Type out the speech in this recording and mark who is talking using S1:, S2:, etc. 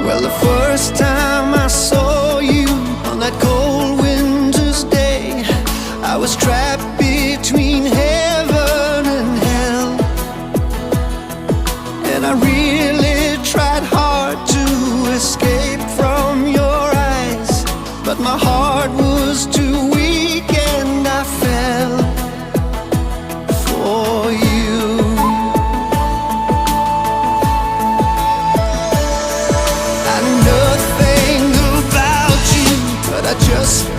S1: Well, the first time I saw you on that cold winter's day, I was trapped between heaven and hell, and I really tried hard to escape from your eyes, but my heart was too weak and I fell for you. I knew nothing about you, but I just